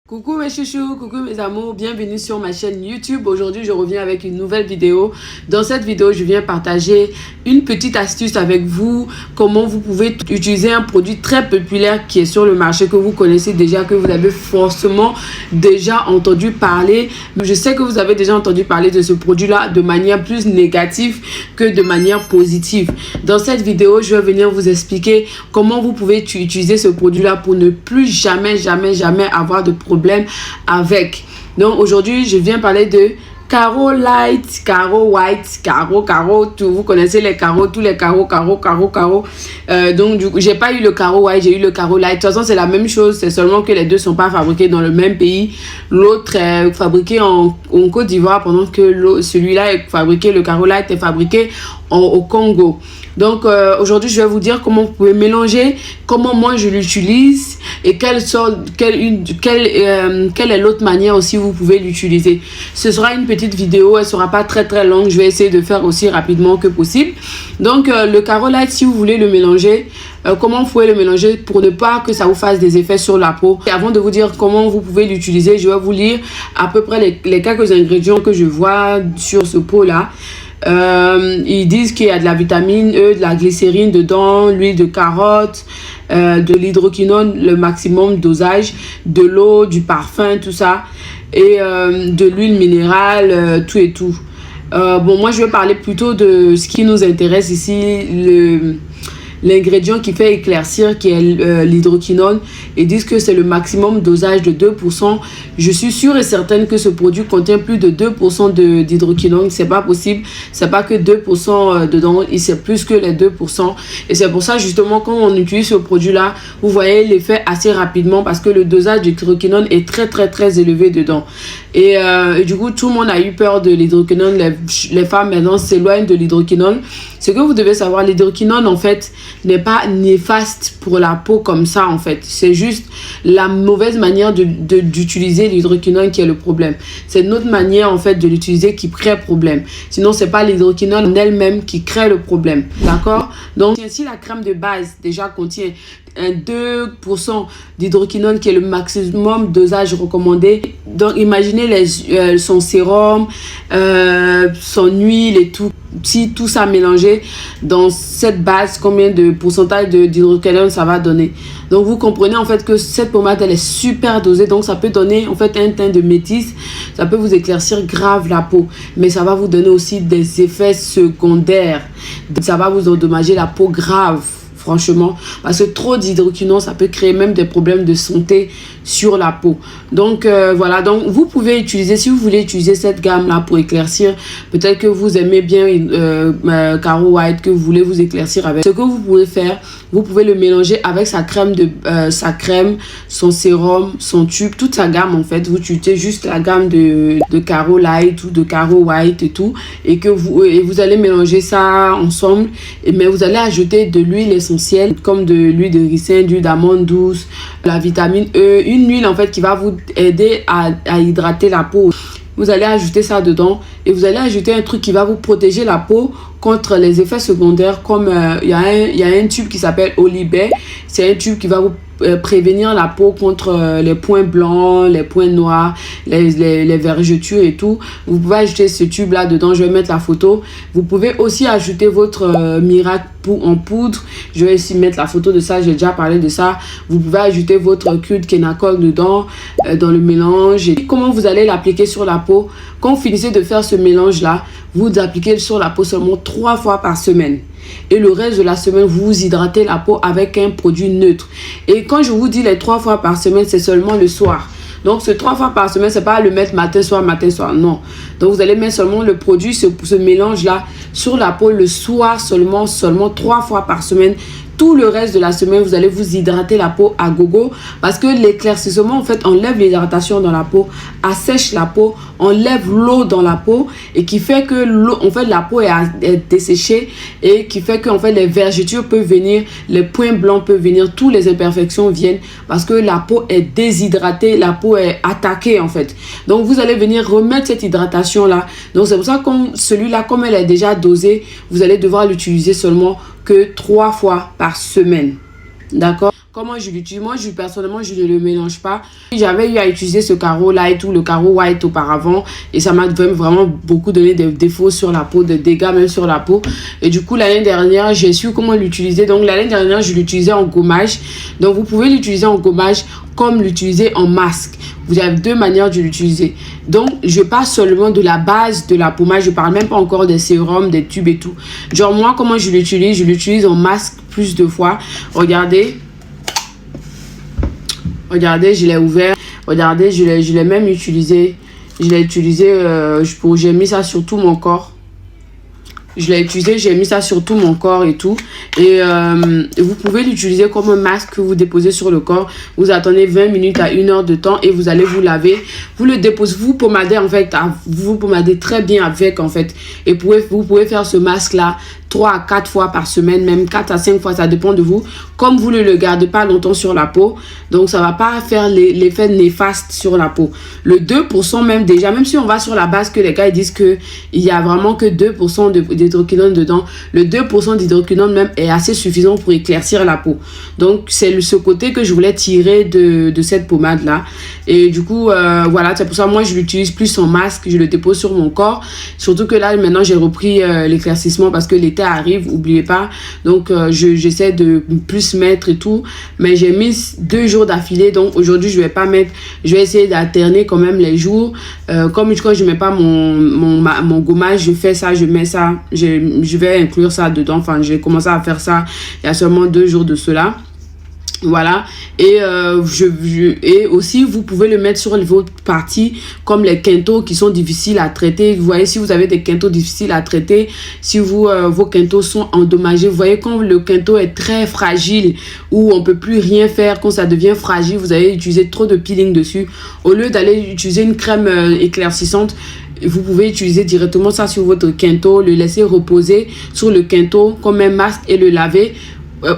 Coucou mes chouchous, coucou mes amours, bienvenue sur ma chaîne YouTube. Aujourd'hui, je reviens avec une nouvelle vidéo. Dans cette vidéo, je viens partager une petite astuce avec vous. Comment vous pouvez utiliser un produit très populaire qui est sur le marché, que vous connaissez déjà, que vous avez forcément déjà entendu parler. Je sais que vous avez déjà entendu parler de ce produit-là de manière plus négative que de manière positive. Dans cette vidéo, je vais venir vous expliquer comment vous pouvez utiliser ce produit-là pour ne plus jamais avoir de problème avec. Donc aujourd'hui je viens parler de Caro Light, Caro White, Caro, tout, vous connaissez les carreaux, tous les carreaux. Donc du coup, j'ai pas eu le Caro White, j'ai eu le Caro Light. De toute façon, c'est la même chose, c'est seulement que les deux sont pas fabriqués dans le même pays. L'autre est fabriqué en Côte d'Ivoire, pendant que celui-là est fabriqué, le Caro Light est fabriqué au Congo. Donc aujourd'hui, je vais vous dire comment vous pouvez mélanger, comment moi je l'utilise et quelle est l'autre manière aussi vous pouvez l'utiliser. Ce sera une petite vidéo, elle sera pas très longue, je vais essayer de faire aussi rapidement que possible. Donc le Caro Light, si vous voulez le mélanger, comment vous pouvez le mélanger pour ne pas que ça vous fasse des effets sur la peau. Et avant de vous dire comment vous pouvez l'utiliser, je vais vous lire à peu près les quelques ingrédients que je vois sur ce pot là. Ils disent qu'il y a de la vitamine E, de la glycérine dedans, l'huile de carotte, de l'hydroquinone, le maximum dosage, de l'eau, du parfum, tout ça, et de l'huile minérale, tout et tout. Bon, moi je vais parler plutôt de ce qui nous intéresse ici, l'ingrédient qui fait éclaircir, qui est l'hydroquinone. Ils disent que c'est le maximum dosage de 2%. Je suis sûre et certaine que ce produit contient plus de 2% d'hydroquinone. C'est pas possible. C'est pas que 2% dedans. C'est plus que les 2%. Et c'est pour ça, justement, quand on utilise ce produit-là, vous voyez l'effet assez rapidement parce que le dosage d'hydroquinone est très élevé dedans. Et du coup, tout le monde a eu peur de l'hydroquinone. Les femmes maintenant s'éloignent de l'hydroquinone. Ce que vous devez savoir, l'hydroquinone, en fait, n'est pas néfaste pour la peau comme ça, en fait. C'est juste la mauvaise manière d'utiliser l'hydroquinone qui est le problème. C'est notre manière, en fait, de l'utiliser qui crée problème. Sinon, c'est pas l'hydroquinone en elle-même qui crée le problème. D'accord? Donc, si la crème de base déjà contient un 2% d'hydroquinone qui est le maximum dosage recommandé. Donc imaginez son sérum, son huile et tout. Si tout ça mélangé dans cette base, combien de pourcentage d'hydroquinone ça va donner. Donc vous comprenez en fait que cette pommade elle est super dosée, donc ça peut donner en fait un teint de métisse, ça peut vous éclaircir grave la peau, mais ça va vous donner aussi des effets secondaires. Ça va vous endommager la peau grave. Franchement, parce que trop d'hydroquinone, ça peut créer même des problèmes de santé sur la peau. Donc voilà, donc vous pouvez utiliser, si vous voulez utiliser cette gamme là pour éclaircir, peut-être que vous aimez bien Caro White, que vous voulez vous éclaircir avec. Ce que vous pouvez faire, vous pouvez le mélanger avec sa crème, son sérum, son tube, toute sa gamme en fait. Vous utilisez juste la gamme de Caro Light ou de Caro White et tout, et que vous allez mélanger ça ensemble. Mais vous allez ajouter de l'huile essentielle comme de l'huile de ricin, d'huile d'amande douce, la vitamine E, une huile en fait qui va vous aider à hydrater la peau. Vous allez ajouter ça dedans et vous allez ajouter un truc qui va vous protéger la peau contre les effets secondaires, comme il y a un tube qui s'appelle Olibé. C'est un tube qui va vous prévenir la peau contre les points blancs, les points noirs, les vergetures et tout. Vous pouvez ajouter ce tube là dedans, je vais mettre la photo. Vous pouvez aussi ajouter votre miracle en poudre, je vais ici mettre la photo de ça, j'ai déjà parlé de ça. Vous pouvez ajouter votre cul de Kenacol dedans, dans le mélange. Et comment vous allez l'appliquer sur la peau? Quand vous finissez de faire ce mélange là, vous appliquez sur la peau seulement 3 fois par semaine. Et le reste de la semaine, vous hydratez la peau avec un produit neutre. Et quand je vous dis les 3 fois par semaine, c'est seulement le soir. Donc, ce 3 fois par semaine, c'est pas le mettre matin, soir, non. Donc, vous allez mettre seulement le produit, ce mélange-là, sur la peau le soir seulement 3 fois par semaine. Tout le reste de la semaine, vous allez vous hydrater la peau à gogo parce que l'éclaircissement, en fait, enlève l'hydratation dans la peau, assèche la peau, enlève l'eau dans la peau et qui fait que l'eau, en fait, la peau est desséchée et qui fait que, en fait, les vergetures peuvent venir, les points blancs peuvent venir, toutes les imperfections viennent parce que la peau est déshydratée, la peau est attaquée, en fait. Donc, vous allez venir remettre cette hydratation-là. Donc, c'est pour ça que celui-là, comme elle est déjà dosée, vous allez devoir l'utiliser seulement que 3 fois par semaine. D'accord? Comment je l'utilise? Moi, personnellement, je ne le mélange pas. J'avais eu à utiliser ce carreau light ou le carreau white auparavant. Et ça m'a vraiment beaucoup donné des défauts sur la peau, des dégâts même sur la peau. Et du coup, l'année dernière, j'ai su comment l'utiliser. Donc, l'année dernière, je l'utilisais en gommage. Donc, vous pouvez l'utiliser en gommage comme l'utiliser en masque. Vous avez deux manières de l'utiliser. Donc, je parle seulement de la base de la pommade. Je parle même pas encore des sérums, des tubes et tout. Genre, moi, comment je l'utilise? Je l'utilise en masque plus de fois. Regardez. Regardez, je l'ai ouvert. Regardez, je l'ai même utilisé. Je l'ai utilisé, j'ai mis ça sur tout mon corps. Je l'ai utilisé, j'ai mis ça sur tout mon corps et tout. Et vous pouvez l'utiliser comme un masque que vous déposez sur le corps. Vous attendez 20 minutes à 1 heure de temps et vous allez vous laver. Vous le déposez, vous pommadez en fait, vous pommadez très bien avec en fait. Et vous pouvez faire ce masque là 3 à 4 fois par semaine, même 4 à 5 fois, ça dépend de vous. Comme vous ne le gardez pas longtemps sur la peau, donc ça ne va pas faire l'effet néfaste sur la peau. Le 2% même déjà, même si on va sur la base que les gars ils disent qu'il n'y a vraiment que 2% d'hydroquinone dedans, le 2% d'hydroquinone même est assez suffisant pour éclaircir la peau. Donc c'est ce côté que je voulais tirer de cette pommade là. Et du coup, voilà, c'est pour ça moi je l'utilise plus en masque, je le dépose sur mon corps. Surtout que là maintenant j'ai repris l'éclaircissement parce que l'été arrive, oubliez pas. Donc j'essaie de plus mettre et tout, mais j'ai mis 2 jours d'affilée. Donc aujourd'hui je vais pas mettre, je vais essayer d'alterner quand même les jours. Comme quand je mets pas mon gommage, je fais ça, je mets ça, je vais inclure ça dedans. Enfin, j'ai commencé à faire ça il y a seulement 2 jours de cela. Voilà. Et et aussi vous pouvez le mettre sur vos parties comme les quintaux qui sont difficiles à traiter. Vous voyez, si vous avez des quintaux difficiles à traiter, si vos quintaux sont endommagés, vous voyez quand le quinto est très fragile ou on peut plus rien faire, quand ça devient fragile, vous allez utiliser trop de peeling dessus. Au lieu d'aller utiliser une crème éclaircissante, vous pouvez utiliser directement ça sur votre quinto, le laisser reposer sur le quinto comme un masque et le laver.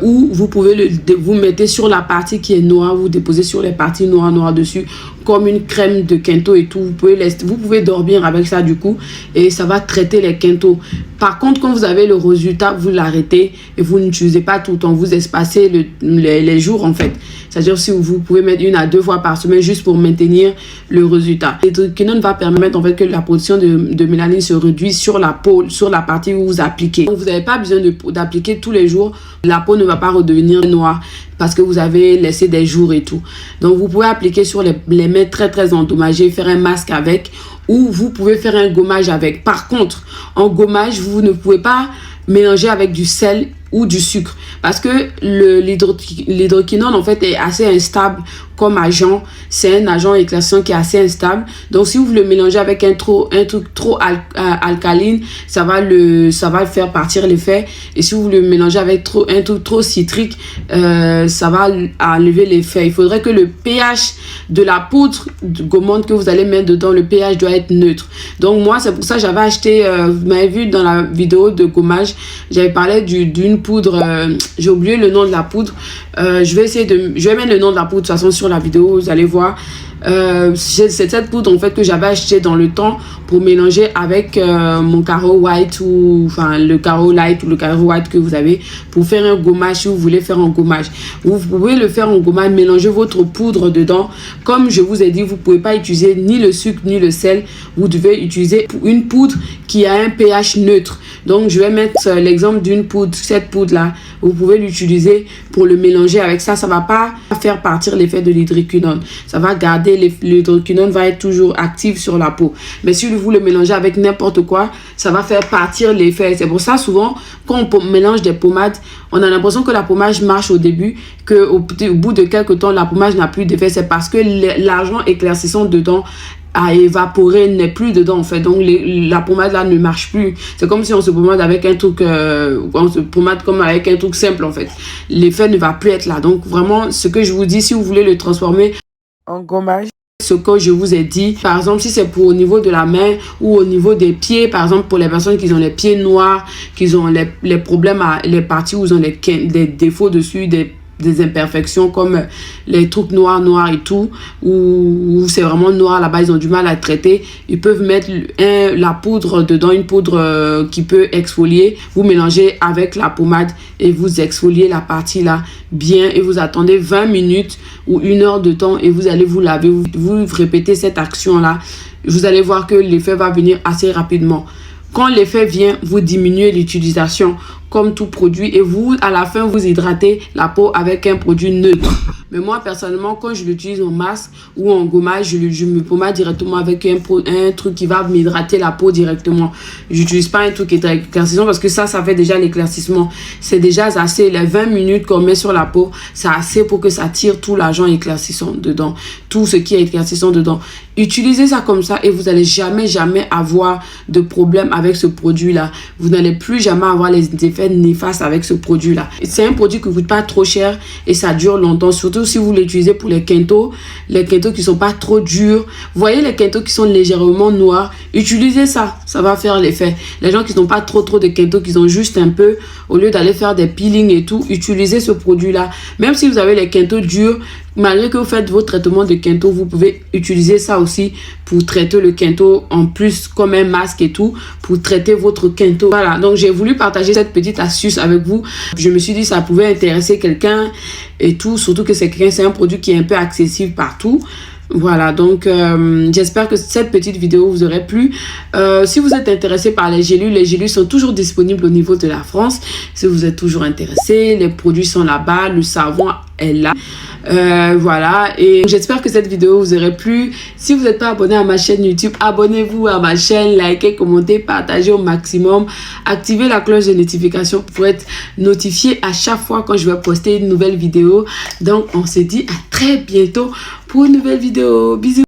Ou vous pouvez vous mettez sur la partie qui est noire, vous déposez sur les parties noires dessus comme une crème de quinto et tout. Vous pouvez dormir avec ça du coup et ça va traiter les quintos. Par contre, quand vous avez le résultat, vous l'arrêtez et vous n'utilisez pas tout le temps, vous espacez les jours en fait. C'est-à-dire si vous pouvez mettre 1 à 2 fois par semaine juste pour maintenir le résultat. L'hydroquinone va permettre en fait que la production de mélanine se réduise sur la peau, sur la partie où vous appliquez. Donc, vous n'avez pas besoin d'appliquer tous les jours. La peau ne va pas redevenir noire parce que vous avez laissé des jours et tout. Donc vous pouvez appliquer sur les mains très endommagées, faire un masque avec, ou vous pouvez faire un gommage avec. Par contre, en gommage, vous ne pouvez pas mélanger avec du sel ou du sucre parce que l'hydroquinone en fait est assez instable comme agent. C'est un agent éclaircissant qui est assez instable. Donc si vous le mélangez avec un truc trop alcaline, ça va faire partir l'effet. Et si vous le mélangez avec un truc trop citrique, ça va enlever l'effet. Il faudrait que le pH de la poudre de gommande que vous allez mettre dedans, le pH doit être neutre. Donc moi c'est pour ça que j'avais acheté, vous m'avez vu dans la vidéo de gommage, j'avais parlé d'une poudre, j'ai oublié le nom de la poudre. Je vais mettre le nom de la poudre de toute façon sur la vidéo, vous allez voir. C'est cette poudre en fait que j'avais acheté dans le temps pour mélanger avec mon carreau white ou enfin le carreau light ou le carreau white que vous avez pour faire un gommage. Si vous voulez faire un gommage, vous pouvez le faire en gommage, mélanger votre poudre dedans. Comme je vous ai dit, vous pouvez pas utiliser ni le sucre ni le sel, vous devez utiliser une poudre qui a un pH neutre. Donc je vais mettre l'exemple d'une poudre, cette poudre là, vous pouvez l'utiliser pour le mélanger avec ça. Ça va pas faire partir l'effet de l'hydroquinone, ça va garder l'hydroquinone, va être toujours active sur la peau. Mais si vous le mélangez avec n'importe quoi, ça va faire partir l'effet. C'est pour ça souvent quand on mélange des pommades, on a l'impression que la pommade marche au début, que au bout de quelques temps la pommade n'a plus d'effet. C'est parce que l'agent éclaircissant dedans a évaporé, n'est plus dedans en fait. Donc la pommade là ne marche plus. C'est comme si on se pommade avec un truc on se pommade comme avec un truc simple en fait. L'effet ne va plus être là. Donc vraiment ce que je vous dis, si vous voulez le transformer en gommage, ce que je vous ai dit, par exemple si c'est pour au niveau de la main ou au niveau des pieds, par exemple pour les personnes qui ont les pieds noirs, qui ont les problèmes les parties où ils ont des défauts dessus, des des imperfections comme les trucs noirs et tout, ou c'est vraiment noir là-bas, ils ont du mal à traiter, ils peuvent mettre la poudre dedans, une poudre qui peut exfolier. Vous mélangez avec la pommade et vous exfoliez la partie là bien et vous attendez 20 minutes ou 1 heure de temps et vous allez vous laver. Vous répétez cette action là, vous allez voir que l'effet va venir assez rapidement. Quand l'effet vient, vous diminuez l'utilisation comme tout produit et vous, à la fin, vous hydratez la peau avec un produit neutre. Mais moi, personnellement, quand je l'utilise en masque ou en gommage, je me pommade directement avec un truc qui va m'hydrater la peau directement. J'utilise pas un truc qui est éclaircissant parce que ça fait déjà l'éclaircissement. C'est déjà assez. Les 20 minutes qu'on met sur la peau, c'est assez pour que ça tire tout l'agent éclaircissant dedans. Tout ce qui est éclaircissant dedans. Utilisez ça comme ça et vous n'allez jamais avoir de problème avec ce produit-là. Vous n'allez plus jamais avoir les effets néfastes avec ce produit-là. C'est un produit qui ne coûte pas trop cher et ça dure longtemps. Surtout si vous l'utilisez pour les quintos qui sont pas trop durs. Vous voyez les quintos qui sont légèrement noirs, utilisez ça, ça va faire l'effet. Les gens qui n'ont pas trop de quintos, qui ont juste un peu, au lieu d'aller faire des peelings et tout, utilisez ce produit-là. Même si vous avez les quintos durs, malgré que vous faites vos traitements de quinto, vous pouvez utiliser ça aussi pour traiter le quinto en plus comme un masque et tout, pour traiter votre quinto. Voilà, donc j'ai voulu partager cette petite astuce avec vous. Je me suis dit ça pouvait intéresser quelqu'un et tout, surtout que c'est un produit qui est un peu accessible partout. Voilà, donc j'espère que cette petite vidéo vous aurait plu. Si vous êtes intéressé par les gélules sont toujours disponibles au niveau de la France. Si vous êtes toujours intéressé, les produits sont là-bas, le savon est là. Voilà, et j'espère que cette vidéo vous aurait plu. Si vous n'êtes pas abonné à ma chaîne YouTube, abonnez-vous à ma chaîne, likez, commentez, partagez au maximum, activez la cloche de notification pour être notifié à chaque fois quand je vais poster une nouvelle vidéo. Donc on se dit à très bientôt pour une nouvelle vidéo. Bisous.